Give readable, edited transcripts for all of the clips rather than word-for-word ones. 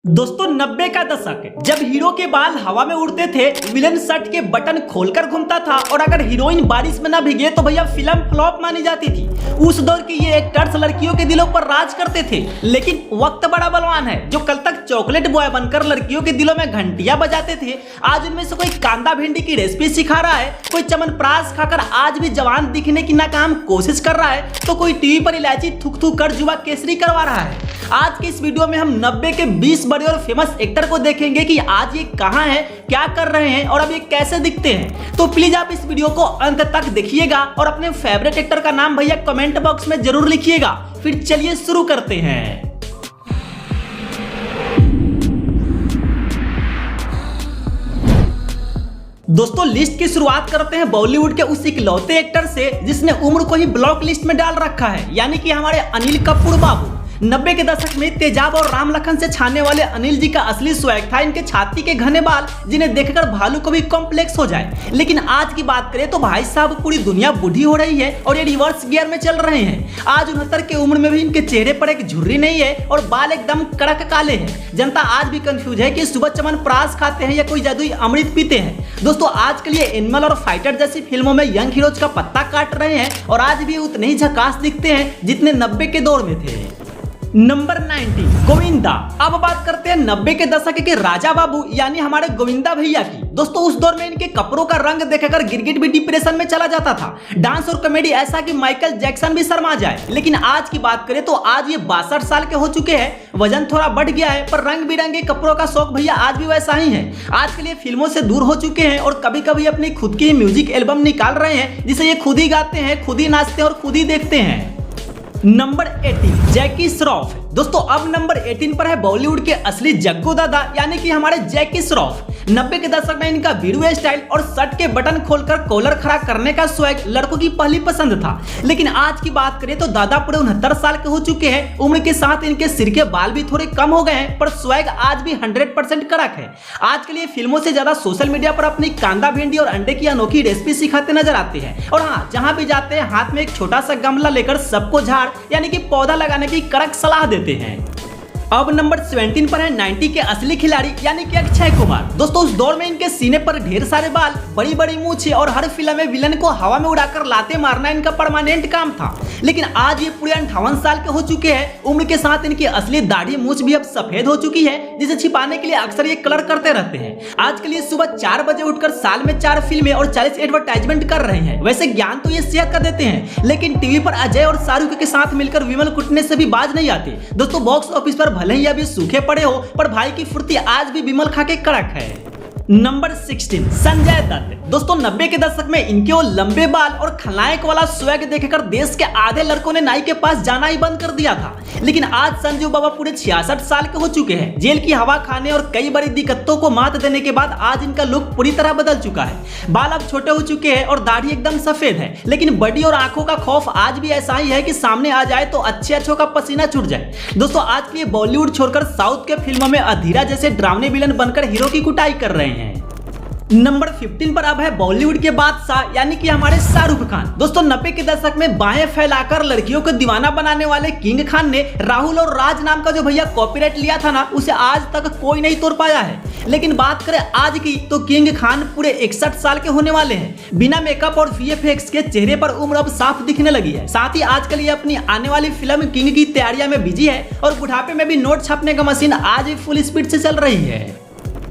दोस्तों 90 का दशक जब हीरो के बाल हवा में उड़ते थे, विलन शर्ट के बटन खोलकर घूमता था और अगर हीरोइन बारिश में ना भीगे तो भैया फिल्म फ्लॉप मानी जाती थी। उस दौर के ये एक्टर्स लड़कियों के दिलों पर राज करते थे। लेकिन वक्त बड़ा बलवान है, जो कल तक चॉकलेट बॉय बनकर लड़कियों के दिलों में घंटियां बजाते थे, आज उनमें से कोई कांदा भिंडी की रेसिपी सिखा रहा है, कोई चमनप्राश खाकर आज भी जवान दिखने की नाकाम कोशिश कर रहा है, तो कोई टीवी पर इलायची थूक थूक कर जुआ केसरी करवा रहा है। आज के इस वीडियो में हम 90 के 20 बड़े और फेमस एक्टर को देखेंगे कि आज ये कहां हैं, क्या कर रहे हैं और अब ये कैसे दिखते हैं। तो प्लीज आप इस वीडियो को अंत तक देखिएगा और अपने फेवरेट एक्टर का नाम भैया कमेंट बॉक्स में जरूर लिखिएगा। फिर चलिए शुरू करते हैं। दोस्तों लिस्ट की शुरुआत करते हैं बॉलीवुड के उस इकलौते एक्टर से जिसने उम्र को ही ब्लॉक लिस्ट में डाल रखा है, यानी कि हमारे अनिल कपूर बाबू। 90 के दशक में तेजाब और राम लखन से छाने वाले अनिल जी का असली स्वैग था इनके छाती के घने बाल, जिन्हें देखकर भालू को भी कॉम्प्लेक्स हो जाए। लेकिन आज की बात करें तो भाई साहब पूरी दुनिया बूढ़ी हो रही है और ये रिवर्स गियर में चल रहे हैं। आज 69 की उम्र में भी इनके चेहरे पर एक झुर्री नहीं है और बाल एकदम कड़क काले हैं। जनता आज भी कंफ्यूज है कि सुबह चमनप्राश खाते हैं या कोई जादुई अमृत पीते हैं। दोस्तों आज के लिए एनिमल और फाइटर जैसी फिल्मों में यंग हीरोज का पत्ता काट रहे हैं और आज भी उतने ही झकास दिखते हैं जितने 90 के दौर में थे। नंबर 90 गोविंदा। अब बात करते हैं 90 के दशक के राजा बाबू यानी हमारे गोविंदा भैया की। दोस्तों उस दौर में इनके कपड़ों का रंग देखकर गिरगिट भी डिप्रेशन में चला जाता था। डांस और कॉमेडी ऐसा कि माइकल जैक्सन भी शर्मा जाए। लेकिन आज की बात करें तो आज ये 62 साल के हो चुके हैं। वजन थोड़ा बढ़ गया है पर रंग बिरंगे कपड़ों का शौक भैया आज भी वैसा ही है। आज के लिए फिल्मों से दूर हो चुके हैं और कभी कभी अपनी खुद की म्यूजिक एल्बम निकाल रहे हैं, जिसे ये खुद ही गाते हैं, खुद ही नाचते हैं और खुद ही देखते हैं। नंबर 18 जैकी श्रॉफ। दोस्तों अब नंबर 18 पर है बॉलीवुड के असली जग्गू दादा यानी कि हमारे जैकी श्रॉफ। 90 के दशक में इनका वीडियो स्टाइल और शर्ट के बटन खोलकर कॉलर खड़ा करने का स्वैग लड़कों की पहली पसंद था। लेकिन आज की बात करें तो दादा पूरे 69 साल के हो चुके हैं। उम्र के साथ इनके सिर के बाल भी थोड़े कम हो गए हैं पर स्वैग आज भी 100% कड़क है। आज के लिए फिल्मों से ज्यादा सोशल मीडिया पर अपनी कांदा भिंडी और अंडे की अनोखी रेसिपी सिखाते नजर आते हैं। और हाँ, जहां भी जाते हैं हाथ में एक छोटा सा गमला लेकर सबको झाड़ यानी कि पौधा लगाने की कड़क सलाह देते हैं। अब नंबर 17 पर है 90 के असली खिलाड़ी यानी कि अक्षय कुमार। दोस्तों उस दौर में इनके सीने पर ढेर सारे बाल, बड़ी बड़ी मूछें और हर फिल्म में विलन को हवा में उड़ाकर लाते मारना इनका परमानेंट काम था। लेकिन आज ये पूरे 58 साल के हो चुके हैं। उम्र के साथ इनकी असली दाढ़ी मूछ भी अब सफेद हो चुकी है, जिसे छिपाने के लिए अक्सर ये कलर करते रहते हैं। आज के लिए सुबह 4 बजे उठकर साल में 4 फिल्में और 40 एडवर्टाइजमेंट कर रहे हैं। वैसे ज्ञान तो ये शेयर कर देते हैं, लेकिन टीवी पर अजय और शाहरुख के साथ मिलकर विमल कुटने से भी बाज नहीं आते। दोस्तों बॉक्स ऑफिस पर भले ही अभी सूखे पड़े हो पर भाई की फुर्ती आज भी विमल खा के कड़क है। नंबर 16 संजय दत्त। दोस्तों 90 के दशक में इनके वो लंबे बाल और खलनायक वाला स्वैग देखकर देश के आधे लड़कों ने नाई के पास जाना ही बंद कर दिया था। लेकिन आज संजू बाबा पूरे 66 साल के हो चुके हैं। जेल की हवा खाने और कई बड़ी दिक्कतों को मात देने के बाद आज इनका लुक पूरी तरह बदल चुका है। बाल अब छोटे हो चुके हैं और दाढ़ी एकदम सफेद है। लेकिन बॉडी और आंखों का खौफ आज भी ऐसा ही है कि सामने आ जाए तो अच्छे अच्छों का पसीना छूट जाए। दोस्तों आज के लिए बॉलीवुड छोड़कर साउथ के फिल्मों में अधीरा जैसे ड्रामने विलन बनकर हीरो की कुटाई कर रहे हैं। नंबर 15 पर अब है बॉलीवुड के बादशाह यानी कि हमारे शाहरुख खान। दोस्तों 90 के दशक में बाहें फैलाकर लड़कियों को दीवाना बनाने वाले किंग खान ने राहुल और राज नाम का जो भैया कॉपीराइट लिया था ना, उसे आज तक कोई नहीं तोड़ पाया है। लेकिन बात करें आज की तो किंग खान पूरे 61 साल के होने वाले हैं। बिना मेकअप और VFX के चेहरे पर उम्र अब साफ दिखने लगी है। साथ ही आज के लिए अपनी आने वाली फिल्म किंग की तैयारियां में बिजी है और बुढ़ापे में भी नोट छापने का मशीन आज भी फुल स्पीड से चल रही है।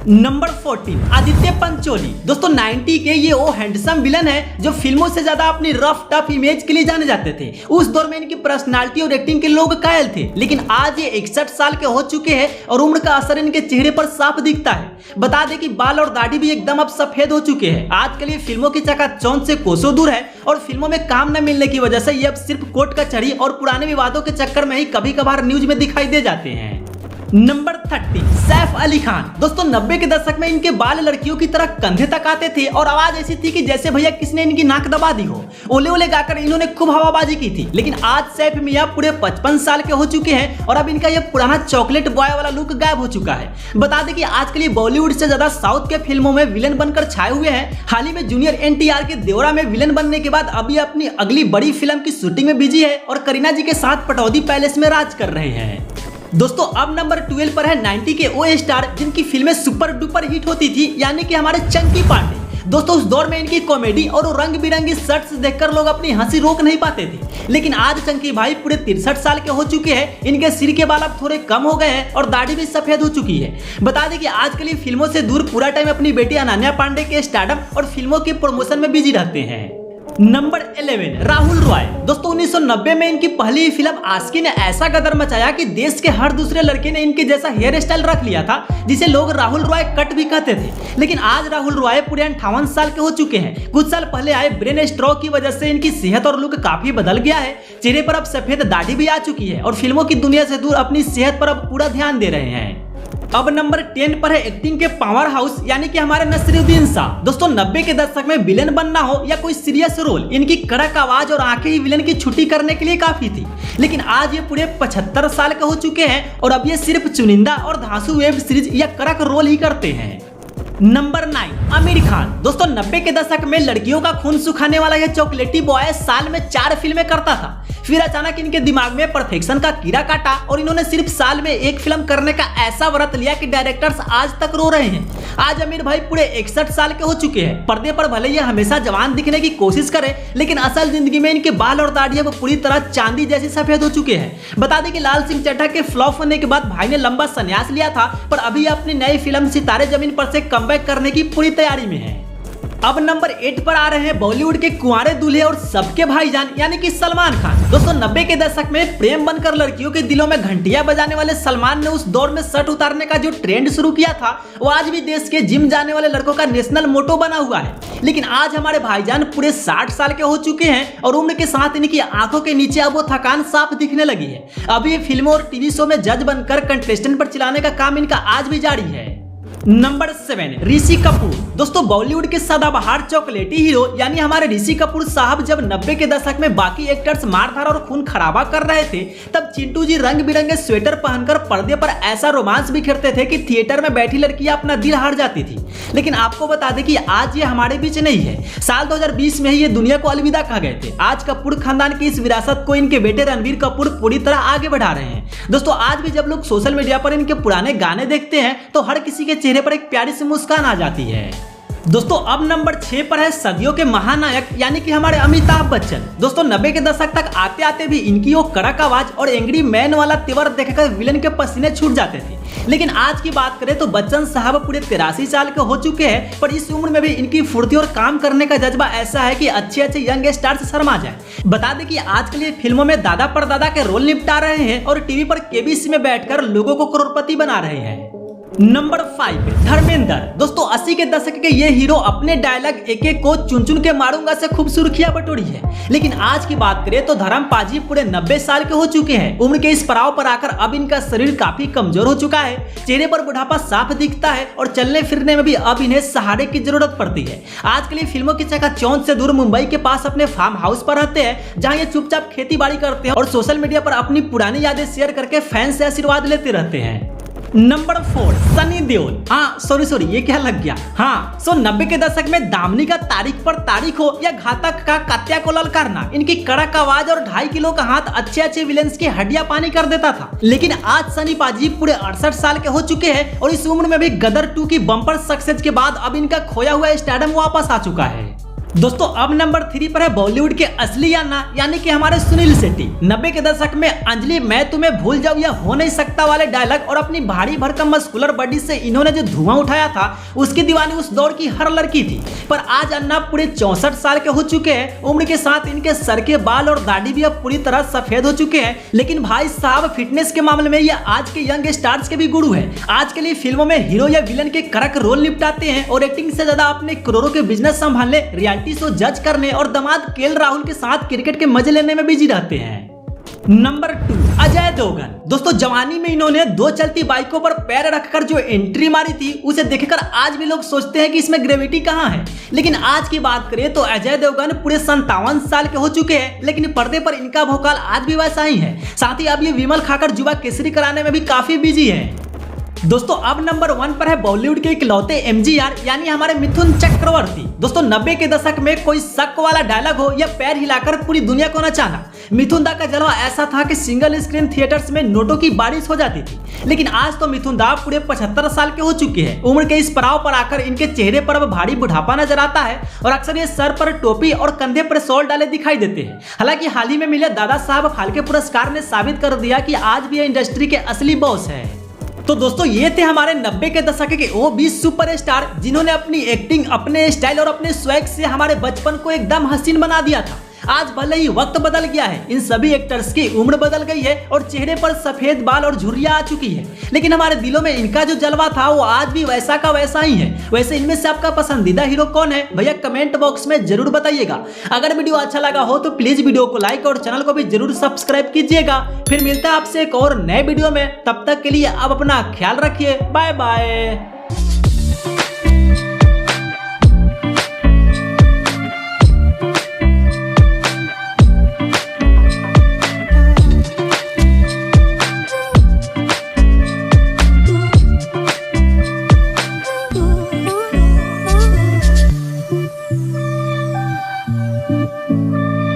नंबर 14 आदित्य पंचोली। दोस्तों 90 के ये वो हैंडसम विलन है जो फिल्मों से ज्यादा अपनी रफ टफ इमेज के लिए जाने जाते थे। उस दौर में इनकी पर्सनालिटी और एक्टिंग के लोग कायल थे। लेकिन आज ये 61 साल के हो चुके हैं और उम्र का असर इनके चेहरे पर साफ दिखता है। बता दें कि बाल और दाढ़ी भी एकदम अब सफेद हो चुके हैं। आज के लिए फिल्मों की चकाचौंध से कोसों दूर है और फिल्मों में काम न मिलने की वजह से ये अब सिर्फ कोर्ट कचहरी और पुराने विवादों के चक्कर में ही कभी कभार न्यूज में दिखाई दे जाते हैं। नंबर 30 सैफ अली खान। दोस्तों 90 के दशक में इनके बाल लड़कियों की तरह कंधे तक आते थे और आवाज ऐसी थी कि जैसे भैया किसने इनकी नाक दबा दी हो। ओले ओले गाकर इन्होंने खूब हवाबाजी की थी। लेकिन आज सैफ मियां पूरे 55 साल के हो चुके हैं और अब इनका यह पुराना चॉकलेट बॉय वाला लुक गायब हो चुका है। बता दें कि आज के लिए बॉलीवुड से ज्यादा साउथ के फिल्मों में विलन बनकर छाए हुए हैं। हाल ही में जूनियर NTR के देवरा में विलन बनने के बाद अभी अपनी अगली बड़ी फिल्म की शूटिंग में बिजी है और करीना जी के साथ पटौदी पैलेस में राज कर रहे हैं। दोस्तों अब नंबर 12 पर है 90 के वो स्टार जिनकी फिल्में सुपर डुपर हिट होती थी, यानी कि हमारे चंकी पांडे। दोस्तों उस दौर में इनकी कॉमेडी और रंग बिरंगी शर्ट्स देखकर लोग अपनी हंसी रोक नहीं पाते थे। लेकिन आज चंकी भाई पूरे 63 साल के हो चुके हैं। इनके सिर के बाल अब थोड़े कम हो गए हैं और दाढ़ी भी सफेद हो चुकी है। बता दें कि आजकल ये फिल्मों से दूर पूरा टाइम अपनी बेटी अनन्या पांडे के स्टारडम और फिल्मों के प्रमोशन में बिजी रहते हैं। नंबर 11 राहुल रॉय। दोस्तों 1990 में इनकी पहली फिल्म आशिकी ने ऐसा गदर मचाया कि देश के हर दूसरे लड़के ने इनके जैसा हेयर स्टाइल रख लिया था, जिसे लोग राहुल रॉय कट भी कहते थे। लेकिन आज राहुल रॉय पूरे 58 साल के हो चुके हैं। कुछ साल पहले आए ब्रेन स्ट्रोक की वजह से इनकी सेहत और लुक काफी बदल गया है। चेहरे पर अब सफेद दाढ़ी भी आ चुकी है और फिल्मों की दुनिया से दूर अपनी सेहत पर अब पूरा ध्यान दे रहे हैं। अब नंबर 10 पर है एक्टिंग के पावर हाउस, यानी कि हमारे नसीरुद्दीन शाह। दोस्तों 90 के दशक में विलेन बनना हो या कोई सीरियस रोल, इनकी कड़क आवाज और आंखें ही विलेन की छुट्टी करने के लिए काफी थी। लेकिन आज ये पूरे 75 साल के हो चुके हैं और अब ये सिर्फ चुनिंदा और धांसू वेब सीरीज या कड़क रोल ही करते हैं। नंबर 9 आमिर खान। दोस्तों 90 के दशक में लड़कियों का खून सुखाने वाला यह चॉकलेटी बॉय साल में 4 फिल्में करता था। फिर अचानक इनके दिमाग में परफेक्शन का कीड़ा काटा और इन्होंने सिर्फ साल में 1 फिल्म करने का ऐसा व्रत लिया कि डायरेक्टर्स आज तक रो रहे हैं। आज आमिर भाई पूरे 61 साल के हो चुके हैं। पर्दे पर भले ये हमेशा जवान दिखने की कोशिश करे, लेकिन असल जिंदगी में इनके बाल और दाढ़ी वो पूरी तरह चांदी जैसी सफेद हो चुके हैं। बता दें कि लाल सिंह चड्ढा के फ्लॉप होने के बाद भाई ने लंबा संन्यास लिया था, पर अभी अपनी नई फिल्म सितारे जमीन पर से कमबैक करने की पूरी तैयारी में है। अब नंबर 8 पर आ रहे हैं बॉलीवुड के कुंवारे दूल्हे और सबके भाईजान, यानी कि सलमान खान। दोस्तों 90 के दशक में प्रेम बनकर लड़कियों के दिलों में घंटियां बजाने वाले सलमान ने उस दौर में शर्ट उतारने का जो ट्रेंड शुरू किया था, वो आज भी देश के जिम जाने वाले लड़कों का नेशनल मोटो बना हुआ है। लेकिन आज हमारे भाईजान पूरे 60 साल के हो चुके हैं और उम्र के साथ इनकी आंखों के नीचे अब वो थकान साफ दिखने लगी है। अब ये फिल्मों और टीवी शो में जज बनकर कंटेस्टेंट पर चिल्लाने का काम इनका आज भी जारी है। नंबर 7 ऋषि कपूर। दोस्तों बॉलीवुड के सदाबहार चॉकलेटी हीरो यानी हमारे ऋषि कपूर साहब जब 90 के दशक में बाकी एक्टर्स मारधाड़ और खून खराबा कर रहे थे, तब चिंटू जी रंग बिरंगे स्वेटर पहनकर पर्दे पर ऐसा रोमांस बिखेरते थे कि थिएटर में बैठी लड़कियां अपना दिल हार जाती थी। लेकिन आपको बता दें कि आज ये हमारे बीच नहीं है। साल 2020 में ही ये दुनिया को अलविदा कह गए थे। आज कपूर खानदान की इस विरासत को इनके बेटे रणबीर कपूर पूरी तरह आगे बढ़ा रहे हैं। दोस्तों आज भी जब लोग सोशल मीडिया पर इनके पुराने गाने देखते हैं तो हर किसी के चेहरे पर एक प्यारी सी मुस्कान आ जाती है। दोस्तों अब नंबर 6 पर है सदियों के महानायक, यानी कि हमारे अमिताभ बच्चन। दोस्तों 90 के दशक तक आते आते भी इनकी वो कड़क आवाज और एंग्री मैन वाला तेवर देखकर विलेन के पसीने छूट जाते थे। लेकिन आज की बात करें तो बच्चन साहब पूरे 83 साल के हो चुके हैं, पर इस उम्र में भी इनकी फुर्ती और काम करने का जज्बा ऐसा है कि अच्छे अच्छे यंग स्टार से शर्मा जाए। बता दें कि आजकल ये फिल्मों में दादा परदादा के रोल निपटा रहे हैं और टीवी पर केबीसी में बैठकर लोगों को करोड़पति बना रहे हैं। नंबर 5 धर्मेंद्र। दोस्तों 80 के दशक के ये हीरो अपने डायलॉग एक एक को चुन चुन के मारूंगा से खूब सुर्खियां बटोरी है। लेकिन आज की बात करें तो धर्म पाजी पूरे 90 साल के हो चुके हैं। उम्र के इस पड़ाव पर आकर अब इनका शरीर काफी कमजोर हो चुका है। चेहरे पर बुढ़ापा साफ दिखता है और चलने फिरने में भी अब इन्हें सहारे की जरूरत पड़ती है। आजकल ये फिल्मों की चकाचौंध से दूर मुंबई के पास अपने फार्म हाउस पर रहते हैं, जहाँ ये चुपचाप खेती बाड़ी करते हैं और सोशल मीडिया पर अपनी पुरानी यादें शेयर करके फैंस से आशीर्वाद लेते रहते हैं। नंबर 4 सनी देओल। हाँ सॉरी ये क्या लग गया। हाँ 90 के दशक में दामनी का तारीख पर तारीख हो या घातक का कात्या को ललकारना, इनकी कड़क आवाज और 2.5 किलो का हाथ अच्छे अच्छे विलेंस की हड्डियां पानी कर देता था। लेकिन आज सनी पाजी पूरे 68 साल के हो चुके हैं और इस उम्र में भी गदर 2 की बम्पर सक्सेस के बाद अब इनका खोया हुआ स्टारडम वापस आ चुका है। दोस्तों अब नंबर 3 पर है बॉलीवुड के असली याना, यानी कि हमारे सुनील शेट्टी। 90 के दशक में अंजलि मैं तुम्हें भूल जाऊं या हो नहीं सकता वाले डायलॉग और अपनी भारी भरकम मस्कुलर बॉडी से इन्होंने जो धुआं उठाया था, उसकी दीवानी उस दौर की हर लड़की थी। पर आज अन्ना पूरे 64 साल के हो चुके हैं। उम्र के साथ इनके सर के बाल और दाढ़ी भी अब पूरी तरह सफेद हो चुके हैं। लेकिन भाई साहब फिटनेस के मामले में ये आज के यंग स्टार्स के भी गुरु है। आज के लिए फिल्मों में हीरो या विलन के कड़क रोल निपटाते हैं और एक्टिंग से ज्यादा अपने करोड़ों के बिजनेस संभालने, रियलिटी शो जज करने और दामाद केएल राहुल के साथ क्रिकेट के मजे लेने में बिजी रहते हैं। नंबर 2 अजय देवगन। दोस्तों जवानी में इन्होंने 2 चलती बाइकों पर पैर रखकर जो एंट्री मारी थी, उसे देखकर आज भी लोग सोचते हैं कि इसमें ग्रेविटी कहां है। लेकिन आज की बात करें तो अजय देवगन पूरे 57 साल के हो चुके हैं, लेकिन पर्दे पर इनका भोकाल आज भी वैसा ही है। साथ ही अब ये विमल खाकर जुआ केसरी कराने में भी काफी बिजी है। दोस्तों अब नंबर 1 पर है बॉलीवुड के इकलौते एमजीआर, यानी हमारे मिथुन चक्रवर्ती। दोस्तों 90 के दशक में कोई शक वाला डायलॉग हो या पैर हिलाकर पूरी दुनिया को नचाना, मिथुन दा का जलवा ऐसा था कि सिंगल स्क्रीन थिएटर्स में नोटों की बारिश हो जाती थी। लेकिन आज तो मिथुन दा पूरे 75 साल के हो चुके हैं। उम्र के इस पड़ाव पर आकर इनके चेहरे पर अब भारी बुढ़ापा नजर आता है और अक्सर ये सर पर टोपी और कंधे पर शॉल डाले दिखाई देते हैं। हालांकि हाल ही में मिले दादा साहब फाल्के पुरस्कार ने साबित कर दिया कि आज भी ये इंडस्ट्री के असली बॉस है। तो दोस्तों ये थे हमारे 90 के दशक के वो 20 सुपरस्टार जिन्होंने अपनी एक्टिंग, अपने स्टाइल और अपने स्वैग से हमारे बचपन को एकदम हसीन बना दिया था। आज भले ही वक्त बदल गया है, इन सभी एक्टर्स की उम्र बदल गई है और चेहरे पर सफेद बाल और झुर्रियां आ चुकी है, लेकिन हमारे दिलों में इनका जो जलवा था वो आज भी वैसा का वैसा ही है। वैसे इनमें से आपका पसंदीदा हीरो कौन है भैया कमेंट बॉक्स में जरूर बताइएगा। अगर वीडियो अच्छा लगा हो तो प्लीज वीडियो को लाइक और चैनल को भी जरूर सब्सक्राइब कीजिएगा। फिर मिलता है आपसे एक और नए वीडियो में, तब तक के लिए आप अपना ख्याल रखिए। Bye bye.